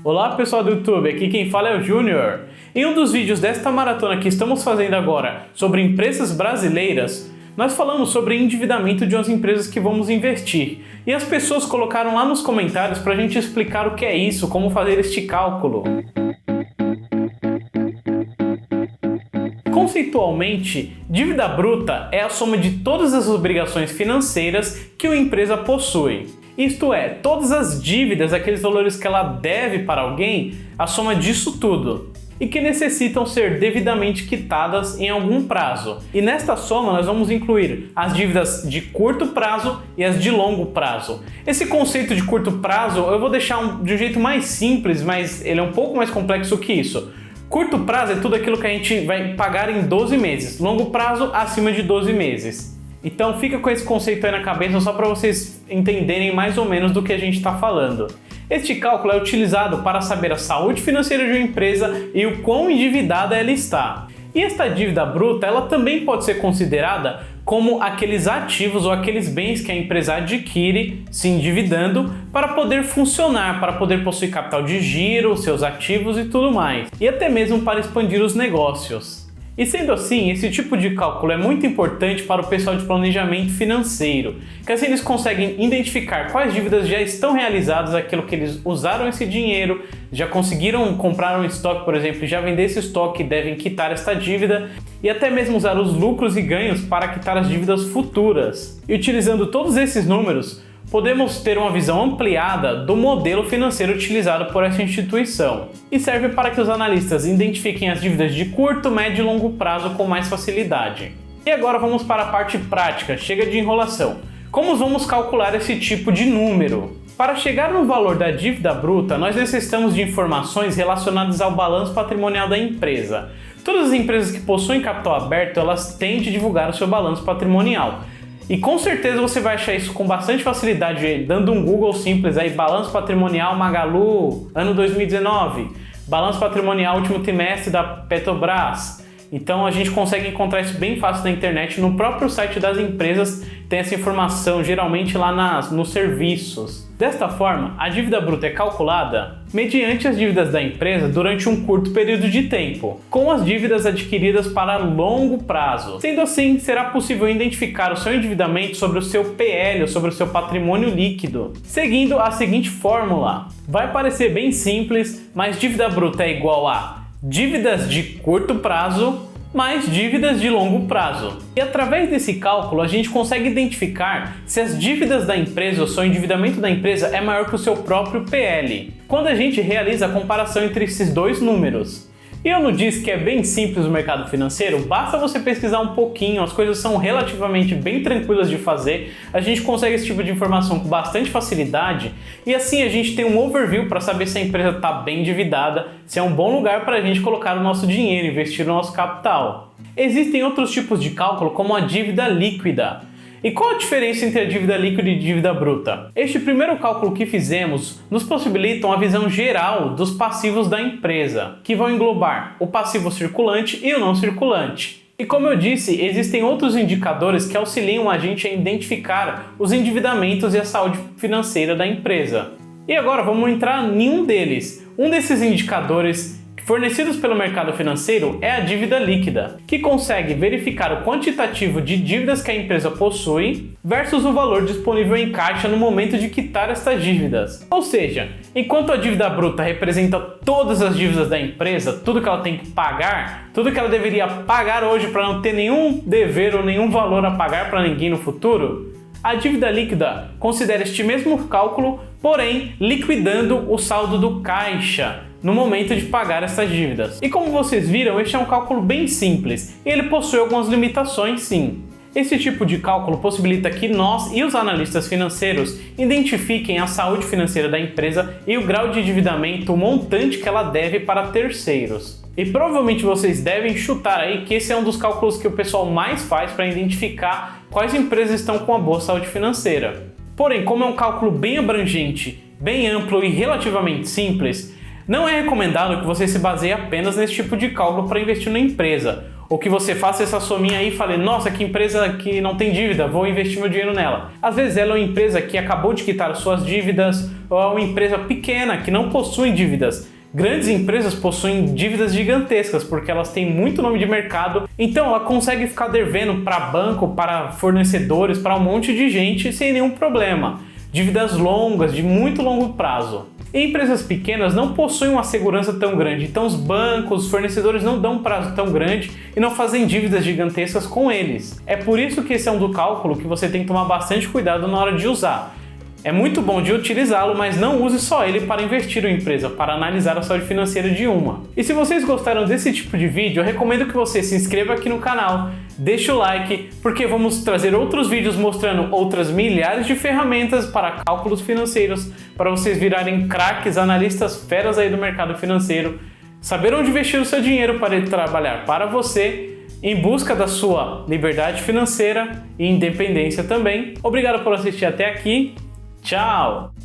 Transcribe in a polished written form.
Olá pessoal do YouTube, aqui quem fala é o Júnior. Em um dos vídeos desta maratona que estamos fazendo agora sobre empresas brasileiras, nós falamos sobre endividamento de umas empresas que vamos investir. E as pessoas colocaram lá nos comentários para a gente explicar o que é isso, como fazer este cálculo. Conceitualmente, dívida bruta é a soma de todas as obrigações financeiras que uma empresa possui. Isto é, todas as dívidas, aqueles valores que ela deve para alguém, a soma disso tudo, e que necessitam ser devidamente quitadas em algum prazo. E nesta soma nós vamos incluir as dívidas de curto prazo e as de longo prazo. Esse conceito de curto prazo eu vou deixar de um jeito mais simples, mas ele é um pouco mais complexo que isso. Curto prazo é tudo aquilo que a gente vai pagar em 12 meses, longo prazo acima de 12 meses. Então fica com esse conceito aí na cabeça só para vocês entenderem mais ou menos do que a gente está falando. Este cálculo é utilizado para saber a saúde financeira de uma empresa e o quão endividada ela está. E esta dívida bruta ela também pode ser considerada como aqueles ativos ou aqueles bens que a empresa adquire se endividando para poder funcionar, para poder possuir capital de giro, seus ativos e tudo mais. E até mesmo para expandir os negócios. E sendo assim, esse tipo de cálculo é muito importante para o pessoal de planejamento financeiro, que assim eles conseguem identificar quais dívidas já estão realizadas, aquilo que eles usaram esse dinheiro, já conseguiram comprar um estoque, por exemplo, e já vender esse estoque e devem quitar esta dívida, e até mesmo usar os lucros e ganhos para quitar as dívidas futuras. E utilizando todos esses números, podemos ter uma visão ampliada do modelo financeiro utilizado por essa instituição e serve para que os analistas identifiquem as dívidas de curto, médio e longo prazo com mais facilidade. E agora vamos para a parte prática, chega de enrolação. Como vamos calcular esse tipo de número? Para chegar no valor da dívida bruta, nós necessitamos de informações relacionadas ao balanço patrimonial da empresa. Todas as empresas que possuem capital aberto, elas têm de divulgar o seu balanço patrimonial. E com certeza você vai achar isso com bastante facilidade, dando um Google simples aí, balanço patrimonial Magalu, ano 2019, balanço patrimonial último trimestre da Petrobras. Então a gente consegue encontrar isso bem fácil na internet, no próprio site das empresas tem essa informação, geralmente lá nos serviços. Desta forma, a dívida bruta é calculada mediante as dívidas da empresa durante um curto período de tempo, com as dívidas adquiridas para longo prazo. Sendo assim, será possível identificar o seu endividamento sobre o seu PL, sobre o seu patrimônio líquido, seguindo a seguinte fórmula. Vai parecer bem simples, mas dívida bruta é igual a dívidas de curto prazo mais dívidas de longo prazo. E através desse cálculo a gente consegue identificar se as dívidas da empresa ou seu endividamento da empresa é maior que o seu próprio PL, quando a gente realiza a comparação entre esses dois números. E eu não disse que é bem simples o mercado financeiro? Basta você pesquisar um pouquinho, as coisas são relativamente bem tranquilas de fazer, a gente consegue esse tipo de informação com bastante facilidade e assim a gente tem um overview para saber se a empresa está bem endividada, se é um bom lugar para a gente colocar o nosso dinheiro, investir o nosso capital. Existem outros tipos de cálculo como a dívida líquida. E qual a diferença entre a dívida líquida e dívida bruta? Este primeiro cálculo que fizemos nos possibilita uma visão geral dos passivos da empresa, que vão englobar o passivo circulante e o não circulante. E como eu disse, existem outros indicadores que auxiliam a gente a identificar os endividamentos e a saúde financeira da empresa. E agora vamos entrar em um deles. Um desses indicadores fornecidos pelo mercado financeiro é a dívida líquida, que consegue verificar o quantitativo de dívidas que a empresa possui versus o valor disponível em caixa no momento de quitar essas dívidas. Ou seja, enquanto a dívida bruta representa todas as dívidas da empresa, tudo que ela tem que pagar, tudo que ela deveria pagar hoje para não ter nenhum dever ou nenhum valor a pagar para ninguém no futuro, a dívida líquida considera este mesmo cálculo, porém liquidando o saldo do caixa no momento de pagar essas dívidas. E como vocês viram, este é um cálculo bem simples e ele possui algumas limitações sim. Esse tipo de cálculo possibilita que nós e os analistas financeiros identifiquem a saúde financeira da empresa e o grau de endividamento, o montante que ela deve para terceiros. E provavelmente vocês devem chutar aí que esse é um dos cálculos que o pessoal mais faz para identificar quais empresas estão com uma boa saúde financeira. Porém, como é um cálculo bem abrangente, bem amplo e relativamente simples, não é recomendado que você se baseie apenas nesse tipo de cálculo para investir na empresa, ou que você faça essa sominha aí e fale, nossa, que empresa que não tem dívida, vou investir meu dinheiro nela. Às vezes ela é uma empresa que acabou de quitar suas dívidas, ou é uma empresa pequena que não possui dívidas. Grandes empresas possuem dívidas gigantescas porque elas têm muito nome de mercado, então ela consegue ficar devendo para banco, para fornecedores, para um monte de gente sem nenhum problema. Dívidas longas, de muito longo prazo. E empresas pequenas não possuem uma segurança tão grande, então os bancos, os fornecedores não dão um prazo tão grande e não fazem dívidas gigantescas com eles. É por isso que esse é um do cálculo que você tem que tomar bastante cuidado na hora de usar. É muito bom de utilizá-lo, mas não use só ele para investir em uma empresa, para analisar a saúde financeira de uma. E se vocês gostaram desse tipo de vídeo, eu recomendo que você se inscreva aqui no canal, deixe o like, porque vamos trazer outros vídeos mostrando outras milhares de ferramentas para cálculos financeiros, para vocês virarem craques, analistas feras aí do mercado financeiro, saber onde investir o seu dinheiro para ele trabalhar para você, em busca da sua liberdade financeira e independência também. Obrigado por assistir até aqui. Tchau!